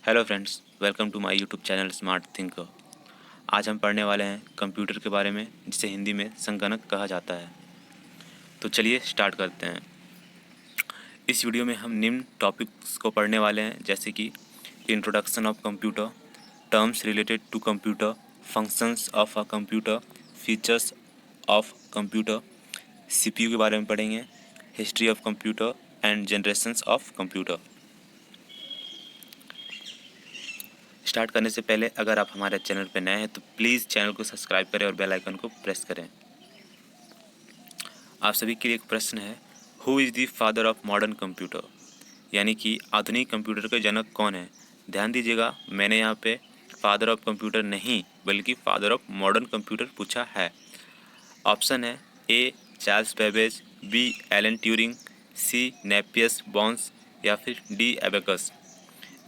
Hello friends, welcome to my YouTube channel smart thinker. आज हम पढ़ने वाले हैं कंप्यूटर के बारे में, जिसे हिंदी में संगणक कहा जाता है। तो चलिए स्टार्ट करते हैं। इस वीडियो में हम निम्न टॉपिक्स को पढ़ने वाले हैं, जैसे कि introduction of computer, terms related to computer, functions of a computer, features of computer, CPU के बारे में पढ़ेंगे, history of computer and generations of computer. Start करने से पहले अगर आप हमारे चैनल पर नए हैं तो प्लीज़ चैनल को सब्सक्राइब करें और बेल आइकन को प्रेस करें। आप सभी के लिए एक प्रश्न है, who is the father of modern computer, यानी कि आधुनिक कंप्यूटर के जनक कौन है। ध्यान दीजिएगा, मैंने यहाँ पे फादर ऑफ कंप्यूटर नहीं बल्कि फादर ऑफ मॉडर्न कंप्यूटर पूछा है। ऑप्शन है A Charles Babbage, B Alan Turing, C Napier's bones या फिर डी एबेकस।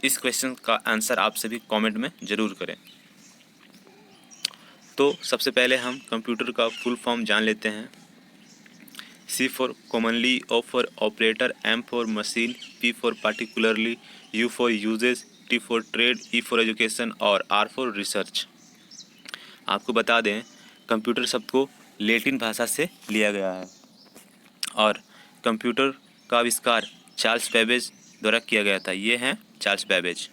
इस क्वेश्चन का आंसर आप सभी कमेंट में ज़रूर करें। तो सबसे पहले हम कंप्यूटर का फुल फॉर्म जान लेते हैं। C for commonly, O for operator, M for machine, P for particularly, U for uses, T for trade, E for education और R for research। आपको बता दें, कंप्यूटर शब्द को लैटिन भाषा से लिया गया है और कंप्यूटर का आविष्कार चार्ल्स बेबेज द्वारा किया गया था। ये हैं चार्ल्स बेबेज।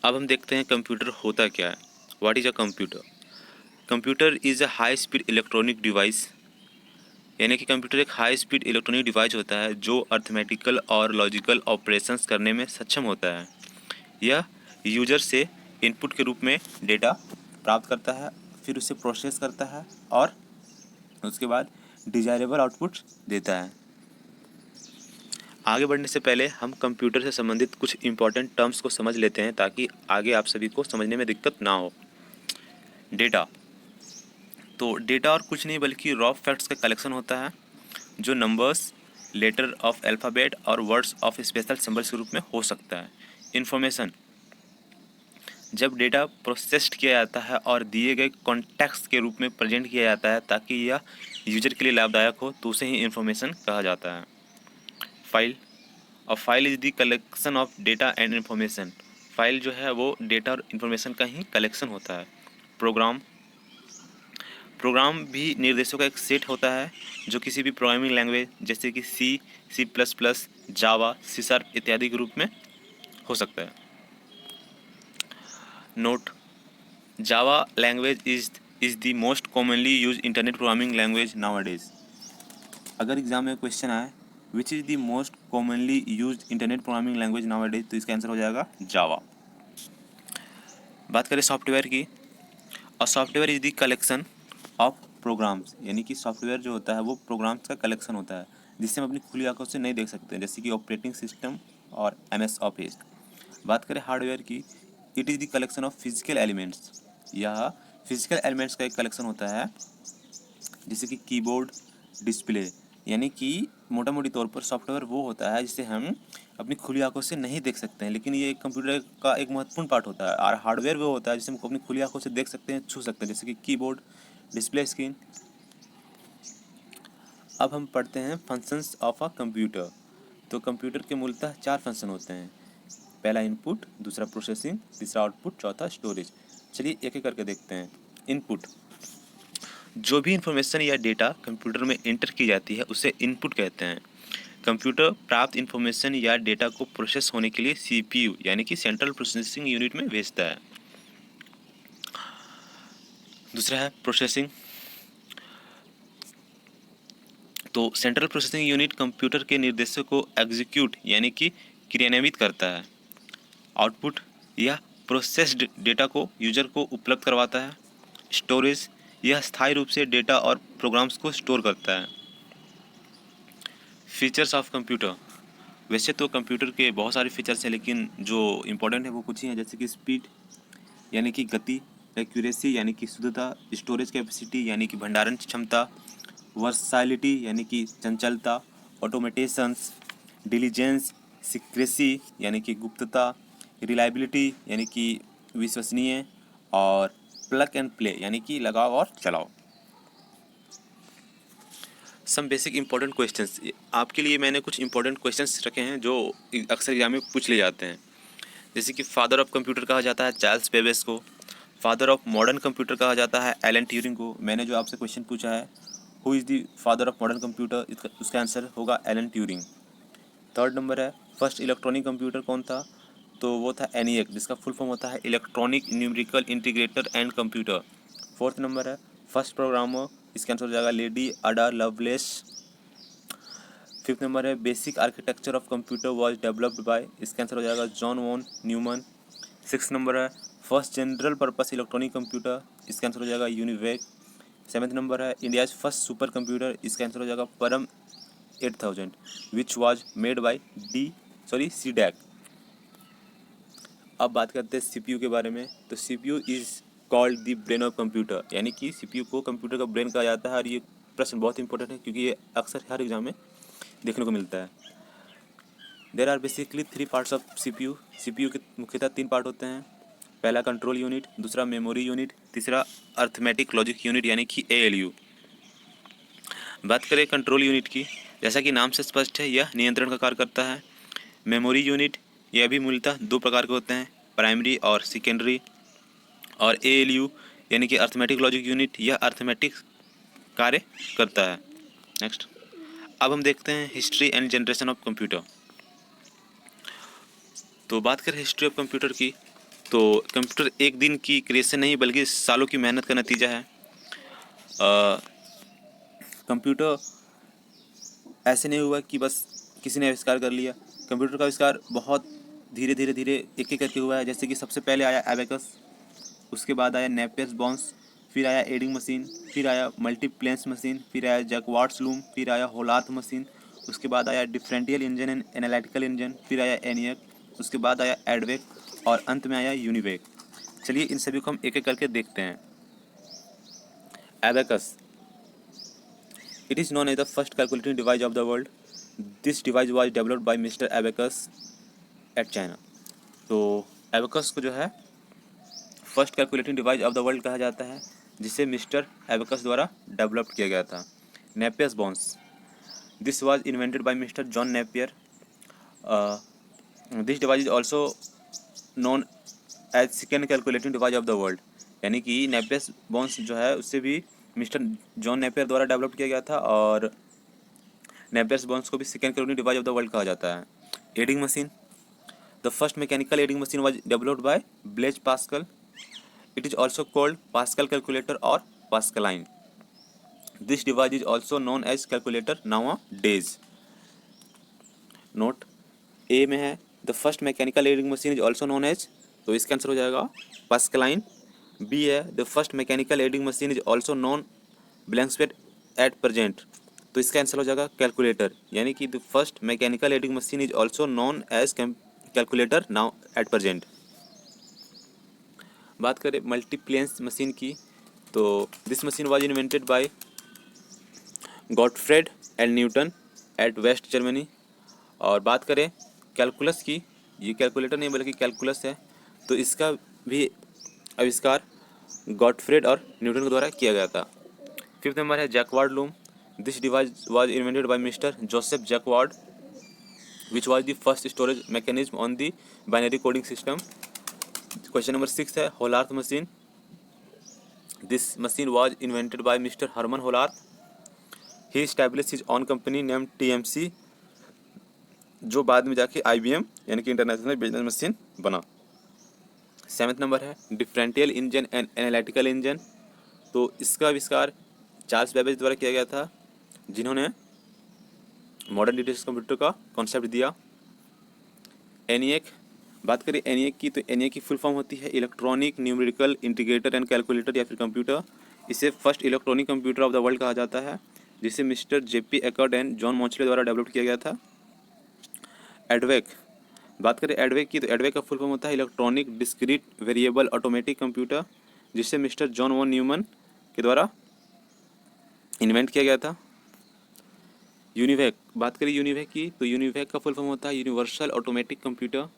अब हम देखते हैं कंप्यूटर होता क्या है। What is a computer? Computer is a high speed electronic device, यानी कि कंप्यूटर एक हाई स्पीड इलेक्ट्रॉनिक डिवाइस होता है जो अर्थमेटिकल और लॉजिकल ऑपरेशंस करने में सक्षम होता है। यह यूजर से इनपुट के रूप में डेटा प्राप्त करता है, फिर उसे प्रोसेस करता है और उसके बाद डिजायरेबल आउटपुट देता है। आगे बढ़ने से पहले हम कंप्यूटर से संबंधित कुछ इंपॉर्टेंट टर्म्स को समझ लेते हैं ताकि आगे आप सभी को समझने में दिक्कत ना हो। डेटा, तो डेटा और कुछ नहीं बल्कि रॉ फैक्ट्स का कलेक्शन होता है जो नंबर्स, लेटर ऑफ अल्फ़ाबेट और वर्ड्स ऑफ स्पेशल सिंबल्स के रूप में हो सकता है। इन्फॉर्मेशन, जब डेटा प्रोसेस्ड किया जाता है और दिए गए कॉन्टेक्स्ट के रूप में प्रेजेंट किया जाता है ताकि यह यूजर के लिए लाभदायक हो, तो उसे ही इन्फॉर्मेशन कहा जाता है। फाइल, और file is the collection of data and information. File जो है वो डेटा और इन्फॉर्मेशन का ही कलेक्शन होता है। प्रोग्राम, प्रोग्राम भी निर्देशों का एक सेट होता है जो किसी भी प्रोग्रामिंग लैंग्वेज जैसे कि सी, सी प्लस प्लस, जावा, सी शार्प इत्यादि के रूप में हो सकता है। Note, Java language is the most commonly use internet programming language nowadays. अगर एग्जाम में क्वेश्चन आए which is the most commonly use internet programming language nowadays, तो इसका आंसर हो जाएगा जावा। बात करें सॉफ्टवेयर की, और software is the collection of programs, यानी कि सॉफ्टवेयर जो होता है वो प्रोग्राम्स का कलेक्शन होता है जिससे हम अपनी खुली आंखों से नहीं देख सकते, जैसे कि ऑपरेटिंग सिस्टम और MS ऑफिस। बात करें हार्डवेयर की, it is the collection of physical elements. यह फिजिकल एलिमेंट्स का एक कलेक्शन होता है जैसे कि कीबोर्ड, डिस्प्ले, यानी कि मोटा मोटी तौर पर सॉफ्टवेयर वो होता है जिसे हम अपनी खुली आंखों से नहीं देख सकते हैं, लेकिन ये कंप्यूटर का एक महत्वपूर्ण पार्ट होता है। और हार्डवेयर वो होता है जिसे हम अपनी खुली आंखों से देख सकते हैं, छू सकते हैं, जैसे कि कीबोर्ड, डिस्प्ले, स्क्रीन। अब हम पढ़ते हैं फंक्शंस ऑफ अ कंप्यूटर। तो कंप्यूटर के मूलतः 4 फंक्शन होते हैं। पहला इनपुट, दूसरा प्रोसेसिंग, तीसरा आउटपुट, चौथा स्टोरेज। चलिए एक एक करके देखते हैं। इनपुट, जो भी इंफॉर्मेशन या डेटा कंप्यूटर में एंटर की जाती है उसे इनपुट कहते हैं। कंप्यूटर प्राप्त इंफॉर्मेशन या डेटा को प्रोसेस होने के लिए CPU यानी कि सेंट्रल प्रोसेसिंग यूनिट में भेजता है। दूसरा है प्रोसेसिंग, तो सेंट्रल प्रोसेसिंग यूनिट कंप्यूटर के निर्देशों को एग्जीक्यूट यानी कि क्रियान्वित करता है। आउटपुट, यह प्रोसेस्ड डेटा को यूजर को उपलब्ध करवाता है। स्टोरेज, यह स्थायी रूप से डेटा और प्रोग्राम्स को स्टोर करता है। फीचर्स ऑफ कंप्यूटर, वैसे तो कंप्यूटर के बहुत सारे फीचर्स हैं लेकिन जो इम्पोर्टेंट है वो कुछ ही हैं, जैसे कि स्पीड यानी कि गति, एक्यूरेसी यानी कि शुद्धता, स्टोरेज कैपेसिटी यानी कि भंडारण क्षमता, वर्सैलिटी यानी कि चंचलता, ऑटोमेटेशंस, डिलीजेंस, सीक्रेसी यानी कि गुप्तता, रिलायबिलिटी यानी कि विश्वसनीय, और प्लग एंड प्ले यानी कि लगाओ और चलाओ। Some basic important questions. आपके लिए मैंने कुछ इंपॉर्टेंट क्वेश्चंस रखे हैं जो अक्सर एग्जाम में पूछ लिए जाते हैं। जैसे कि फादर ऑफ कंप्यूटर कहा जाता है चार्ल्स बेबेज को, फादर ऑफ मॉडर्न कंप्यूटर कहा जाता है एलन ट्यूरिंग को। मैंने जो आपसे क्वेश्चन पूछा है who is the father of modern computer, उसका आंसर होगा एलन ट्यूरिंग। थर्ड नंबर है फर्स्ट इलेक्ट्रॉनिक कंप्यूटर कौन था, तो वो था ENIAC, जिसका फुल फॉर्म होता है electronic numerical integrator and computer. Fourth number है फर्स्ट प्रोग्रामर, इसका आंसर हो जाएगा lady Ada Lovelace. Fifth number है basic architecture of computer was developed by, इसका आंसर हो जाएगा John von Neumann. Six number है first general purpose electronic computer, इसका आंसर हो जाएगा यूनिवेक। सेवन्थ नंबर है इंडियाज फर्स्ट सुपर कंप्यूटर, इसका आंसर हो जाएगा Param 8000 which was made by CDAC। अब बात करते हैं CPU के बारे में। तो CPU is called the brain of computer, यानी कि CPU को कंप्यूटर का ब्रेन कहा जाता है। और ये प्रश्न बहुत इंपॉर्टेंट है क्योंकि ये अक्सर हर एग्जाम में देखने को मिलता है। There are basically 3 parts of CPU। CPU के मुख्यतः 3 पार्ट होते हैं। पहला कंट्रोल यूनिट, दूसरा मेमोरी यूनिट, तीसरा अर्थमेटिक लॉजिक यूनिट यानी कि ALU। बात करें कंट्रोल यूनिट की, जैसा कि नाम से स्पष्ट है यह नियंत्रण का कार्य करता है। मेमोरी यूनिट यह भी मूलतः 2 प्रकार के होते हैं, प्राइमरी और सेकेंडरी। और ALU यानी कि अर्थमेटिक लॉजिक यूनिट, यह अर्थमेटिक कार्य करता है। नेक्स्ट, अब हम देखते हैं history and generation of computer. तो बात करें हिस्ट्री ऑफ कंप्यूटर की, तो कंप्यूटर एक दिन की क्रिएशन नहीं बल्कि सालों की मेहनत का नतीजा है। कंप्यूटर ऐसे नहीं हुआ कि बस किसी ने आविष्कार कर लिया। कंप्यूटर का आविष्कार बहुत धीरे धीरे एक एक करके हुआ है। जैसे कि सबसे पहले आया एबेकस, उसके बाद आया नेपियर्स बॉन्स, फिर आया एडिंग मशीन, फिर आया मल्टीप्लेंस मशीन, फिर आया जैकवार्ड्स लूम, फिर आया होलार्थ मशीन, उसके बाद आया differential engine and analytical engine, फिर आया ENIAC, उसके बाद आया एडवेक और अंत में आया यूनिवेक। चलिए इन सभी को हम एक एक करके देखते हैं। Abacus, it is known as the first calculating device of the world. This device was developed by mister abacus at China. तो एबेकस को जो है first calculating device of the world कहा जाता है, जिसे मिस्टर एबेकस द्वारा डेवलप किया गया था। Napier's bones, this was invented by mister John Napier. This device is also known as second calculating device of the world, यानी कि नेपियर्स बॉन्स जो है उससे भी मिस्टर जॉन नेपियर द्वारा डेवलप किया गया था और नेपियर्स बॉन्स को भी second calculating device of the world कहा जाता है। Adding machine, the first mechanical adding machine was developed by Blaise Pascal. It is also called Pascal calculator or Pascaline. This device is also known as calculator nowadays. Note A में है the first mechanical aiding machine is also known as, तो इसका answer हो जाएगा Pascaline। B है the first mechanical aiding machine is also known blank space at present, तो इसका answer हो जाएगा कैलकुलेटर, यानी कि the first mechanical aiding machine is also known as calculator now at present। बात करें मल्टीप्लेंस मशीन की, तो this machine was invented by Gottfried and Newton at West Germany. और बात करें कैलकुलस की, ये कैलकुलेटर नहीं बल्कि कैलकुलस है, तो इसका भी आविष्कार गॉटफ्रेड और न्यूटन के द्वारा किया गया था। फिफ्थ नंबर है Jacquard loom, this device was invented by mister Joseph Jacquard which was the first storage mechanism on the binary coding system. Question number 6 है Hollerith machine, this machine was invented by mister Herman Hollerith. He established his own company name TMC, जो बाद में जाके IBM यानी कि international business machine बना। 7th number है differential engine and analytical engine, तो इसका आविष्कार चार्ल्स बेबेज द्वारा किया गया था, जिन्होंने मॉडर्न डिजिटल कंप्यूटर का कॉन्सेप्ट दिया। ENIAC, बात करें ENIAC की, तो ENIAC की फुल फॉर्म होती है electronic numerical integrator and calculator या फिर कंप्यूटर। इसे first electronic computer of the world कहा जाता है, जिसे mister JP Eckert and John Mauchly द्वारा डेवलप किया गया था। एडवेक, बात करें एडवेक की, तो एडवेक का फुल फॉर्म होता है electronic discrete variable automatic computer, जिसे मिस्टर जॉन वॉन न्यूमन के द्वारा इन्वेंट किया गया था। यूनिवेक, बात करें यूनिवेक की, तो यूनिवेक का फुल फॉर्म होता है यूनिवर्सल ऑटोमेटिक कंप्यूटर।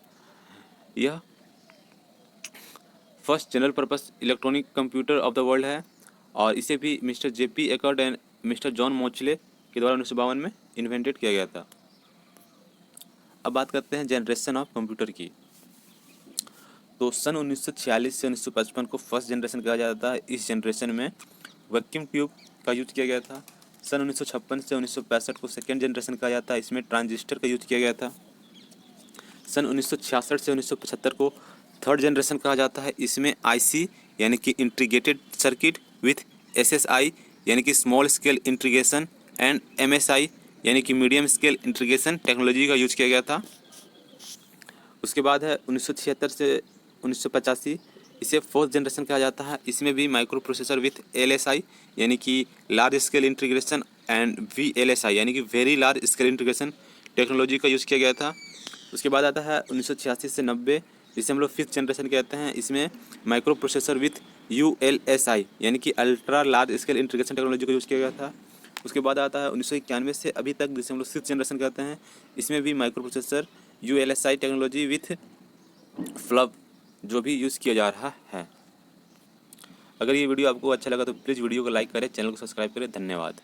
यह first general purpose electronic computer of the world है और इसे भी mister JP Eckert and mister John Mauchly के द्वारा 1952 में इन्वेंटेड किया गया था। अब बात करते हैं जनरेशन ऑफ कंप्यूटर की। तो सन 1946 से 1955 को फर्स्ट जनरेशन कहा जाता है। इस जनरेशन में वैक्यूम ट्यूब का यूज किया गया था। सन 1956 से 1965 को सेकेंड जनरेशन कहा जाता है। इसमें ट्रांजिस्टर का यूज किया गया था। सन 1966 से 1975 को थर्ड जनरेशन कहा जाता है। इसमें आईसी यानी कि इंटीग्रेटेड सर्किट विथ एसएसआई यानी कि small scale integration and MSI यानी कि मीडियम स्केल इंटीग्रेशन टेक्नोलॉजी का यूज किया गया था। उसके बाद है 1976 से 1985, इसे फोर्थ जनरेशन कहा जाता है। इसमें भी माइक्रो प्रोसेसर विथ एलएसआई यानी कि large scale integration and VLSI यानी कि very large scale integration technology का यूज़ किया गया था। उसके बाद आता है 1986 से 90, जिसे हम लोग फिफ्थ जनरेशन कहते हैं। इसमें माइक्रो प्रोसेसर विथ यूएलएसआई यानी कि ultra large scale integration technology का यूज़ किया गया था। उसके बाद आता है 1991 से अभी तक, जिसे हम लोग सिक्स जनरेशन कहते हैं। इसमें भी micro processor ULSI technology with flub जो भी यूज़ किया जा रहा है। अगर ये वीडियो आपको अच्छा लगा तो प्लीज़ वीडियो को लाइक करें, चैनल को सब्सक्राइब करें। धन्यवाद।